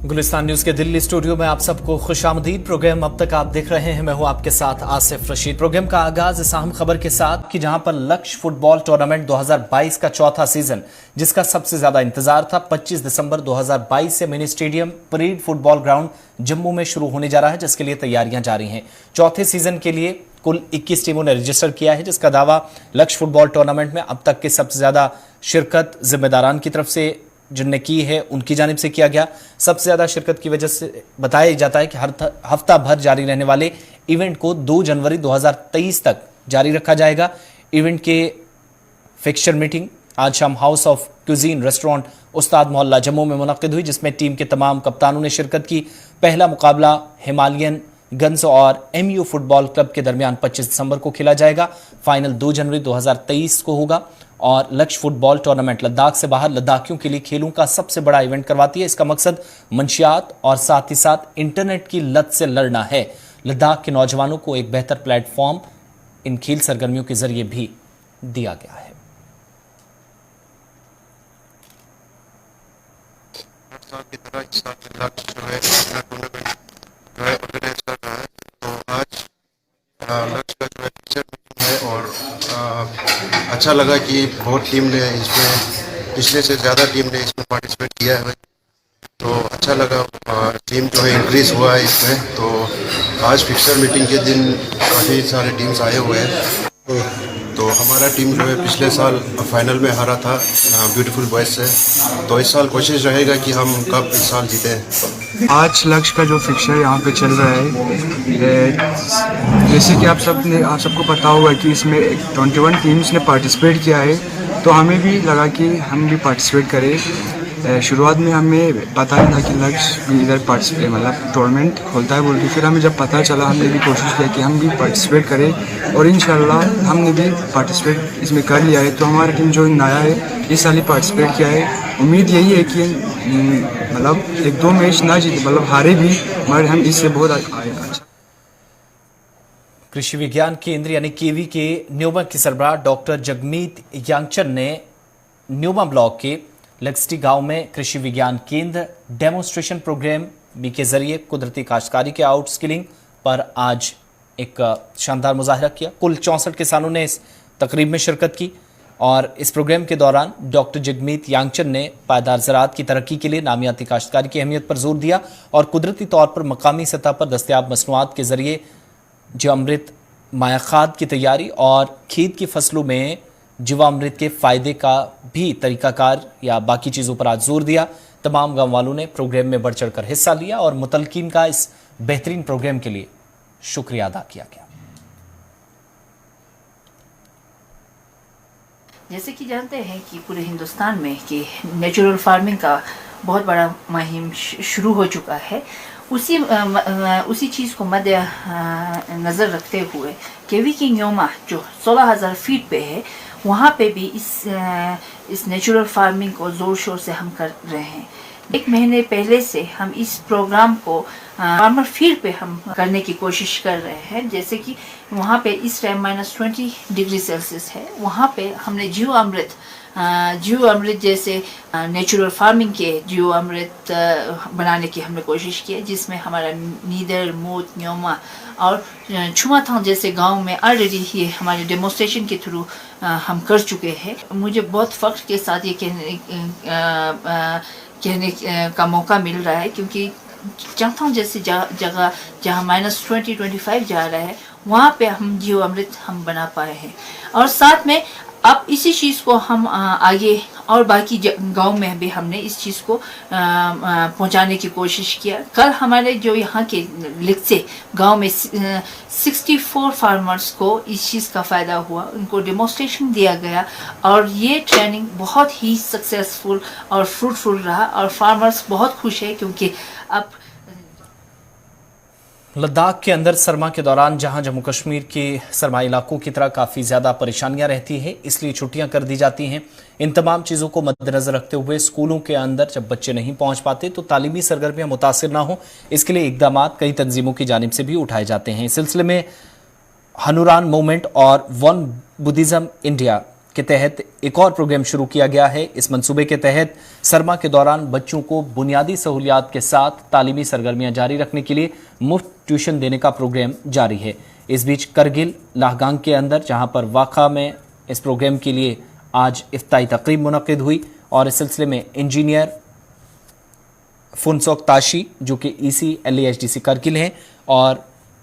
Gulistan news के Delhi studio में आप सबको खुशामदीद। प्रोग्राम अब तक आप देख रहे हैं, मैं हूं आपके साथ आसिफ रशीद। प्रोग्राम का आगाज इस अहम खबर के साथ कि जहां पर लक्ष्य फुटबॉल टूर्नामेंट 2022 का चौथा सीजन, जिसका सबसे ज्यादा इंतजार था, 25 दिसंबर 2022 से mini stadium parade football ground Jammu में शुरू होने जा रहा है, जिसके लिए तैयारियां जारी हैं। चौथे सीजन के लिए कुल 21 टीमों ने रजिस्टर किया है, जिसका दावा लक्ष्य फुटबॉल टूर्नामेंट में अब तक की सबसे ज्यादा शिरकत जिम्मेदारान की तरफ से जिनने की है उनकी जानिब से किया गया। सबसे ज्यादा शिरकत की वजह से बताया जाता है कि हर हफ्ता भर जारी रहने वाले इवेंट को 2 जनवरी 2023 तक जारी रखा जाएगा। इवेंट के फिक्सचर मीटिंग आज शाम हाउस ऑफ क्यूजीन रेस्टोरेंट उस्ताद मोहल्ला जम्मू में मुनक्किद हुई, जिसमें टीम के तमाम कप्तानों ने शिरकत की। पहला मुकाबला हिमालयन गन्स और एमयू फुटबॉल क्लब के दरमियान 25 दिसंबर को खेला जाएगा। फाइनल 2 जनवरी 2023 को होगा। और लक्ष्य फुटबॉल टूर्नामेंट लद्दाख से बाहर लद्दाखियों के लिए खेलों का सबसे बड़ा इवेंट करवाती है। इसका मकसद मंशियात और साथ ही साथ इंटरनेट की लत से लड़ना है। लद्दाख के नौजवानों को एक बेहतर प्लेटफॉर्म इन खेल सरगर्मियों के जरिए भी दिया गया है। की तरह इस साल लक्ष्य जो है अपना टूर्नामेंट जो है ऑर्गेनाइज कर रहा है। तो आज लक्ष्य का जो है टीचर मीटिंग है और अच्छा लगा कि बहुत टीम ने इसमें पिछले से ज़्यादा टीम ने इसमें पार्टिसिपेट किया है, तो अच्छा लगा। टीम जो है इंक्रीज हुआ है इसमें। तो आज फिक्सर मीटिंग के दिन काफ़ी सारे टीम्स आए हुए हैं। तो हमारा टीम जो है पिछले साल फाइनल में हारा था ब्यूटीफुल बॉयज से, तो इस साल कोशिश रहेगा कि हम कप इस साल जीतें। आज लक्ष्य का जो फिक्सर यहाँ पे चल रहा है, जैसे कि आप सबको पता होगा कि इसमें 21 टीम्स ने पार्टिसिपेट किया है, तो हमें भी लगा कि हम भी पार्टिसिपेट करें। शुरुआत में हमें पता नहीं था कि लक्ष्य भी इधर पार्टिसिपेट मतलब टूर्नामेंट खोलता है बोल के। फिर हमें जब पता चला, हमने भी कोशिश किया कि हम भी पार्टिसिपेट करें और इंशाल्लाह हमने भी पार्टिसिपेट इसमें कर लिया है। तो हमारा टीम जो नया है इस साल ही पार्टिसिपेट किया है। उम्मीद यही है कि मतलब 1-2 मैच ना जीते, मतलब हारे भी, मगर हम इससे बहुत अच्छा। कृषि विज्ञान केंद्र यानी केवी के न्योमा के सरबराह डॉक्टर जगमीत यांगचन ने न्योमा ब्लॉक के लगस्टी गांव में कृषि विज्ञान केंद्र डेमोन्स्ट्रेशन प्रोग्राम बी के जरिए कुदरती काश्तकारी के आउट स्किलिंग पर आज एक शानदार मुजाहरा किया। कुल 64 किसानों ने इस तकरीब में शिरकत की और इस प्रोग्राम के दौरान डॉक्टर जगमीत यांगचन ने पायदार ज़राअत की तरक्की के लिए नामियाती काश्तकारी की अहमियत पर जोर दिया और कुदरती तौर पर मकामी सतह पर दस्तयाब मसनूआत के जरिए जीवामृत माया खाद की तैयारी और खेत की फसलों में जीवामृत के फायदे का भी तरीकाकार या बाकी चीज़ों पर आज जोर दिया। तमाम गांव वालों ने प्रोग्राम में बढ़ चढ़कर हिस्सा लिया और मुतलकीन का इस बेहतरीन प्रोग्राम के लिए शुक्रिया अदा किया गया। जैसे कि जानते हैं कि पूरे हिंदुस्तान में कि नेचुरल फार्मिंग का बहुत बड़ा मुहिम शुरू हो चुका है। उसी चीज़ को मद्दे नज़र रखते हुए केवी की न्योमा जो 16,000 फीट पे है, वहाँ पे भी इस नेचुरल फार्मिंग को ज़ोर शोर से हम कर रहे हैं। 1 महीने पहले से हम इस प्रोग्राम को फार्मर फील्ड पे हम करने की कोशिश कर रहे हैं। जैसे कि वहाँ पे इस टाइम -20 डिग्री सेल्सियस है। वहाँ पे हमने जीव अमृत जैसे नेचुरल फार्मिंग के जीव अमृत बनाने की हमने कोशिश की है, जिसमें हमारा नीदर, मूत, न्योमा और छुमाथांग जैसे गांव में ऑलरेडी ये हमारे डेमोन्स्ट्रेशन के थ्रू हम कर चुके हैं। मुझे बहुत फख्र के साथ ये कहने का मौका मिल रहा है, क्योंकि चंगथांग जैसी जगह जहाँ -20-25 जा रहा है, वहाँ पे हम जीव अमृत हम बना पाए हैं। और साथ में अब इसी चीज़ को हम आगे और बाकी गांव में भी हमने इस चीज़ को पहुंचाने की कोशिश किया। कल हमारे जो यहाँ के लिखसे गांव में 64 फार्मर्स को इस चीज़ का फ़ायदा हुआ, उनको डेमोन्स्ट्रेशन दिया गया और ये ट्रेनिंग बहुत ही सक्सेसफुल और फ्रूटफुल रहा और फार्मर्स बहुत खुश है, क्योंकि अब लद्दाख के अंदर सरमा के दौरान जहां जम्मू कश्मीर के सरमाई इलाकों की तरह काफ़ी ज़्यादा परेशानियां रहती हैं, इसलिए छुट्टियां कर दी जाती हैं। इन तमाम चीज़ों को मद्देनज़र रखते हुए स्कूलों के अंदर जब बच्चे नहीं पहुंच पाते तो तालीमी सरगर्मियां मुतासिर ना हो, इसके लिए इकदाम कई तंजीमों की जानिब से भी उठाए जाते हैं। इस सिलसिले में हनुरान मूवमेंट और वन बुद्धिज़्म इंडिया के तहत एक और प्रोग्राम शुरू किया गया है। इस मंसूबे के तहत सरमा के दौरान बच्चों को बुनियादी सहूलियात के साथ तालीमी सरगर्मियां जारी रखने के लिए मुफ्त ट्यूशन देने का प्रोग्राम जारी है। इस बीच करगिल लाहगांग के अंदर जहां पर वाखा में इस प्रोग्राम के लिए आज इफ्ताही तकरीब मुनक्किद हुई और इस सिलसिले में इंजीनियर फुनसोक ताशी जो कि EC LAHDC करगिल हैं और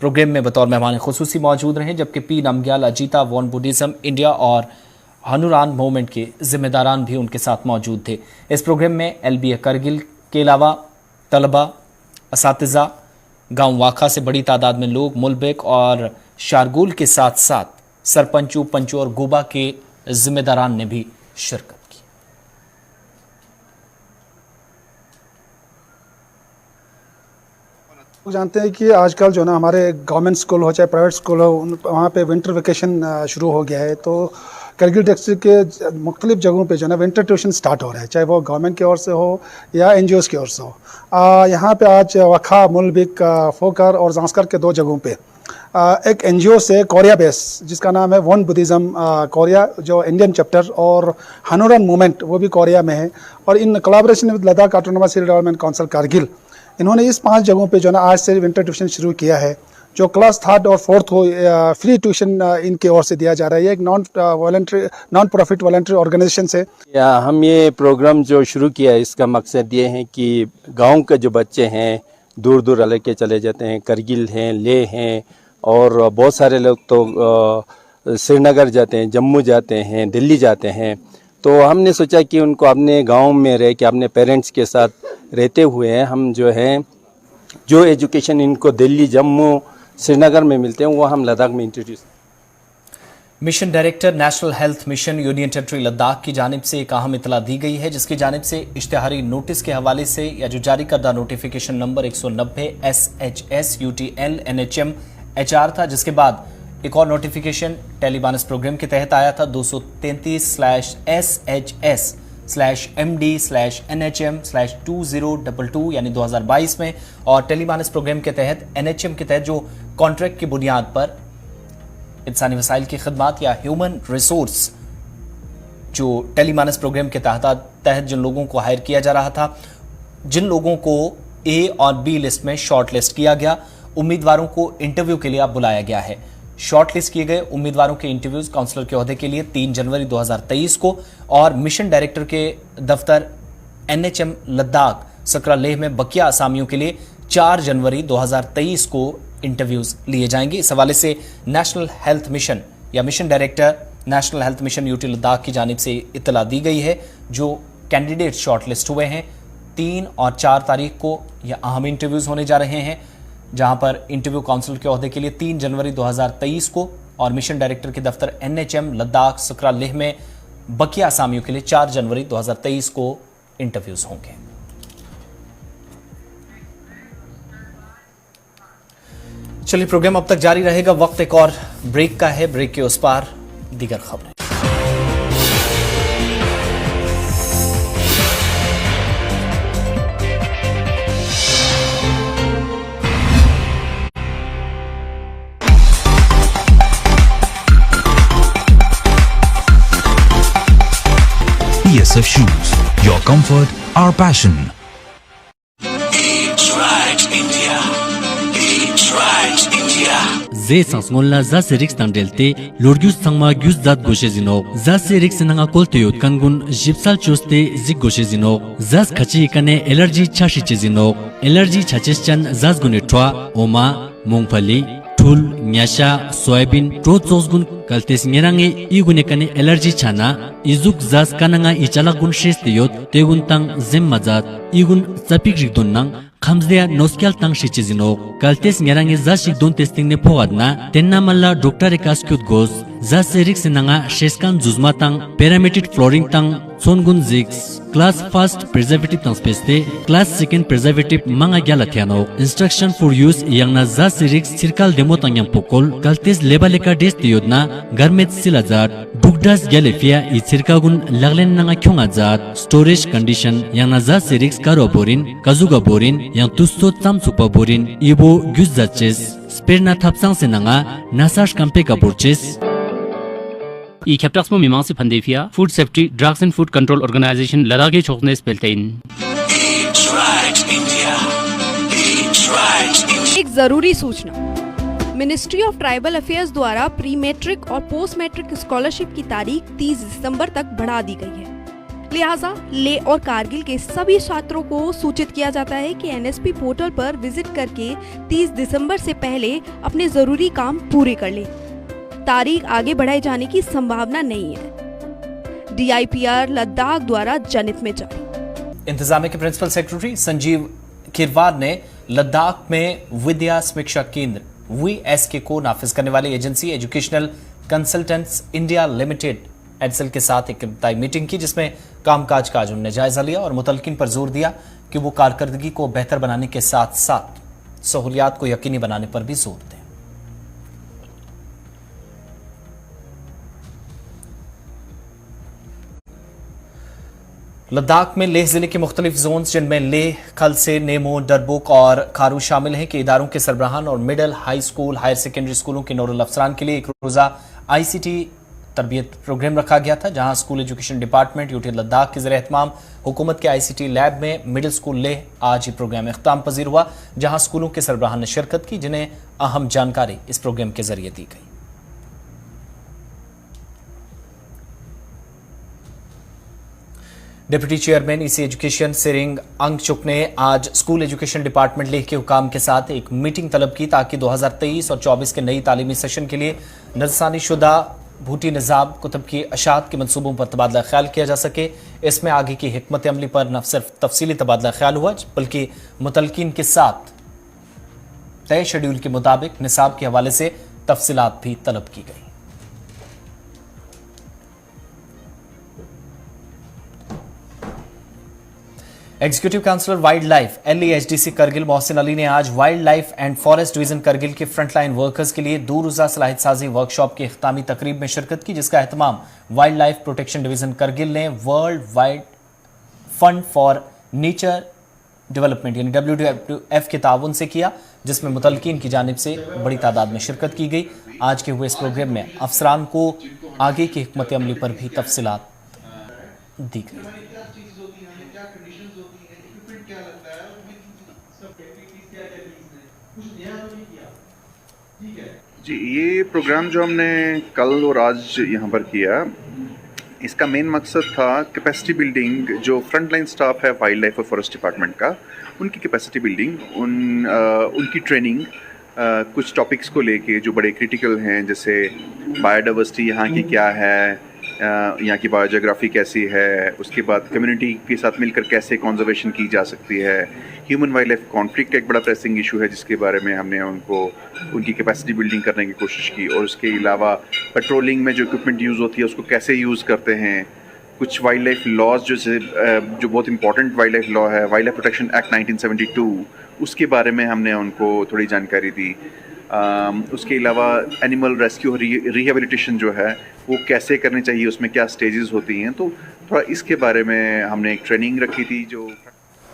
प्रोग्राम में बतौर मेहमान खुसूसी मौजूद रहे, जबकि पी नमग्याल अजीता वॉन बुद्धिज़्म इंडिया और हनुरान मूवमेंट के जिम्मेदारान भी उनके साथ मौजूद थे। इस प्रोग्राम में LBA करगिल के अलावा तलबा, असातिज़ा, गांव वाखा से बड़ी तादाद में लोग, मुल्बिक और शारगुल के साथ साथ सरपंचों, पंचों और गोबा के जिम्मेदारान ने भी शिरकत की। जानते हैं कि आजकल जो ना हमारे गवर्नमेंट स्कूल हो चाहे प्राइवेट स्कूल हो, वहाँ पे विंटर वेकेशन शुरू हो गया है। तो करगिल डिस्ट्रिक्ट के मुख्तलिफ जगहों पे जो ना विंटर ट्यूशन स्टार्ट हो रहा है, चाहे वो गवर्नमेंट की ओर से हो या NGOs की ओर से हो। यहाँ पे आज वखा, मुल्बिक, फोकर और जांस्कर के 2 जगहों पे एक NGO से कोरिया बेस जिसका नाम है वॉन बुद्धिज़्म कोरिया जो इंडियन चैप्टर, और हनुरान मूवमेंट वो भी कोरिया में है, और in collaboration with Ladakh autonomous hill development council Kargil, इन्होंने इस 5 जगहों पे जो ना आज से विंटर ट्यूशन शुरू किया है। जो क्लास 3rd और 4th हो फ्री ट्यूशन इनके ओर से दिया जा रहा है। ये एक नॉन प्रॉफिट वॉलंटरी ऑर्गेनाइजेशन से हम ये प्रोग्राम जो शुरू किया है, इसका मकसद ये है कि गांव के जो बच्चे हैं दूर दूर इलाके चले जाते हैं, करगिल हैं, लेह हैं, और बहुत सारे लोग तो श्रीनगर जाते हैं, जम्मू जाते हैं, दिल्ली जाते हैं। तो हमने सोचा कि उनको अपने गांव में रह के अपने पेरेंट्स के साथ रहते हुए हम जो है जो एजुकेशन इनको दिल्ली, जम्मू, श्रीनगर में मिलते हैं वो हम लद्दाख में introduce. Mission director national health mission union territory Ladakh की जानिब से एक अहम इतला दी गई है, जिसकी जानिब से इश्तिहारी नोटिस के हवाले से या जो जारी करदा notification number 190 SHS UTL NHM HR था, जिसके बाद एक और नोटिफिकेशन टेलीबानस प्रोग्राम के तहत आया था 233/SHS/MD/NHM/2022 यानी 2022 में, और टेलीबानस प्रोग्राम के तहत NHM के तहत जो कॉन्ट्रैक्ट की बुनियाद पर इंसानी वसाइल की खिदमत या ह्यूमन रिसोर्स जो टेलीमानस प्रोग्राम के तहत जिन लोगों को हायर किया जा रहा था, जिन लोगों को A और B लिस्ट में शॉर्ट लिस्ट किया गया, उम्मीदवारों को इंटरव्यू के लिए अब बुलाया गया है। शॉर्ट लिस्ट किए गए उम्मीदवारों के इंटरव्यूज काउंसलर के ओहदे के लिए 3 जनवरी 2023 को, और मिशन डायरेक्टर के दफ्तर NHM लद्दाख सकरा लेह में बकिया असामियों के लिए 4 जनवरी 2023 को इंटरव्यूज लिए जाएंगे। इस हवाले से नेशनल हेल्थ मिशन या mission director national health mission UT Ladakh की जानिब से इतला दी गई है। जो कैंडिडेट शॉर्ट लिस्ट हुए हैं 3 और 4 तारीख को यह अहम इंटरव्यूज होने जा रहे हैं, जहां पर इंटरव्यू काउंसिल के ओहदे के लिए 3 जनवरी 2023 को और मिशन डायरेक्टर के दफ्तर NHM लद्दाख सकरा लेह में बकिया असामियों के लिए 4 जनवरी 2023 को इंटरव्यूज होंगे। चलिए, प्रोग्राम अब तक जारी रहेगा। वक्त एक और ब्रेक का है। ब्रेक के उस पार दीगर खबरें। PSF Shoes, your comfort, our passion. It's right, India. It's right, India. Ze sangsmolla za serik standelte lorgyus sangma gyus zat goshezino za serik senanga kolteyot kangun jipsal choste zik goshezino zas khachi kane allergy chashi chezino allergy chacheschan zas gune twa oma mungfali thul nyasha soybean trozosgun kaltes ngerange igune kane allergy chana izuk zas kananga ichala gun shesteyot tegun tang zemmazat igun sapik rigdonnang Khamzdeya noskial tang shichizino kaltes ngerange za shigdon testing ne phogadna tenna malla doctor ekas kyut gos za serik senanga sheskan juzma tang parametric flooring tang songun zix class first preservative tang speste class second preservative manga gyala thiano instruction for use yangna za serik circle demo tang yang pokol kaltes lebaleka des yodna garmet silazat bugdas galefia I circagun laglen nanga kyonga zat storage condition yangna za serik karo borin kazuga borin yang tusso tam supa borin ibo gyuzzaches sperna thapsang senanga nasash kampe kaborches I Captasmo Mimasi Pandefia, Food Safety, Drugs and Food Control Organization, Ladage Choknes Peltain. It's right, India. It's right, India. एक जरूरी सूचना, ministry of tribal affairs द्वारा pre matric और post matric scholarship की तारीख 30 दिसंबर तक बढ़ा दी गई है। लिहाजा लेह और कारगिल के सभी छात्रों को सूचित किया जाता है कि एनएसपी पोर्टल पर विजिट करके 30 दिसंबर से पहले अपने जरूरी काम पूरे कर लें। तारीख आगे बढ़ाए जाने की संभावना नहीं है। डीआईपीआर लद्दाख द्वारा जनहित में जारी। इंतजामिया के प्रिंसिपल सेक्रेटरी संजीव किरवार ने लद्दाख में विद्या समीक्षा केंद्र VSK को नाफिज करने वाली agency educational consultants India limited EdCIL के साथ एक इब्तिदाई मीटिंग की, जिसमें कामकाज का उन्होंने जायजा लिया और मुतलकिन पर जोर दिया कि वो कारकर्दगी को बेहतर बनाने के साथ साथ सहूलियात को यकीनी बनाने पर भी जोर दें। लद्दाख में लेह जिले के मुख्तलिफ जोन्स जिनमें लेह, खलसे, नेमो, डरबुक और खारू शामिल हैं के इदारों के सरबराहान और middle, high school, higher secondary स्कूलों के नोडल अफसरान के लिए एक रोज़ा ICT तरबियत प्रोग्राम रखा गया था, जहां school education department UT Ladakh के ज़रिए एहतमाम हुकूमत के ICT लैब में मिडिल स्कूल लेह आज ये प्रोग्राम इख्तिताम पजीर हुआ, जहां स्कूलों के सरबराहान ने शिरकत की, जिन्हें अहम जानकारी इस प्रोग्राम के जरिए दी गई। Deputy chairman EC education Tsering Angchuk ने आज स्कूल एजुकेशन डिपार्टमेंट लेह के हुकाम के साथ एक मीटिंग तलब की ताकि 2023 और 24 के नई तालीमी सेशन के लिए नजरसानी शुदा भूटी निज़ाब कुतुब की अशात के मनसूबों पर तबादला ख्याल किया जा सके। इसमें आगे की हिकमत अमली पर न सिर्फ तफसीली तबादला ख्याल हुआ बल्कि मुतलकिन के साथ तय शेड्यूल के मुताबिक निसाब के हवाले से तफसीलात भी तलब की गई। Executive counsellor wild life LEHDC Kargil Mohsin Ali ने आज wild life and forest division Kargil के फ्रंटलाइन वर्कर्स के लिए दूर-रोज़ा सलाहियत साजी वर्कशॉप की इख्तितामी तकरीब में शिरकत की, जिसका एहतमाम wild life protection division Kargil ने world wide fund for nature development यानी WWF के ताउन से किया, जिसमें मुतलकीन की जानिब से बड़ी तादाद में शिरकत की गई। आज के हुए इस प्रोग्राम में अफसरान को आगे की हिकमत अमली पर भी तफसीलात दी गई। जी, ये प्रोग्राम जो हमने कल और आज यहाँ पर किया, इसका मेन मकसद था कैपेसिटी बिल्डिंग। जो फ्रंट लाइन स्टाफ है वाइल्ड लाइफ और फॉरेस्ट डिपार्टमेंट का, उनकी कैपेसिटी बिल्डिंग, उनकी ट्रेनिंग, कुछ टॉपिक्स को लेके जो बड़े क्रिटिकल हैं, जैसे बायोडाइवर्सिटी यहाँ की क्या है, यहाँ की बायोजोग्राफी कैसी है, उसके बाद कम्युनिटी के साथ मिलकर कैसे कंजर्वेशन की जा सकती है, ह्यूमन वाइल्ड लाइफ कॉन्फ्लिक्ट एक बड़ा प्रेसिंग इशू है जिसके बारे में हमने उनकी कैपेसिटी बिल्डिंग करने की कोशिश की। और उसके अलावा पेट्रोलिंग में जो इक्विपमेंट यूज़ होती है उसको कैसे यूज़ करते हैं, कुछ वाइल्ड लाइफ लॉज जो बहुत इंपॉर्टेंट वाइल्ड लाइफ लॉ है, वाइल्ड लाइफ प्रोटेक्शन एक्ट 1972, उसके बारे में हमने उनको थोड़ी जानकारी दी। उसके अलावा एनिमल रेस्क्यू रिहेबिलिटेशन जो है वो कैसे करनी चाहिए, उसमें क्या स्टेजेस होती हैं, तो थोड़ा इसके बारे में हमने एक ट्रेनिंग रखी थी। जो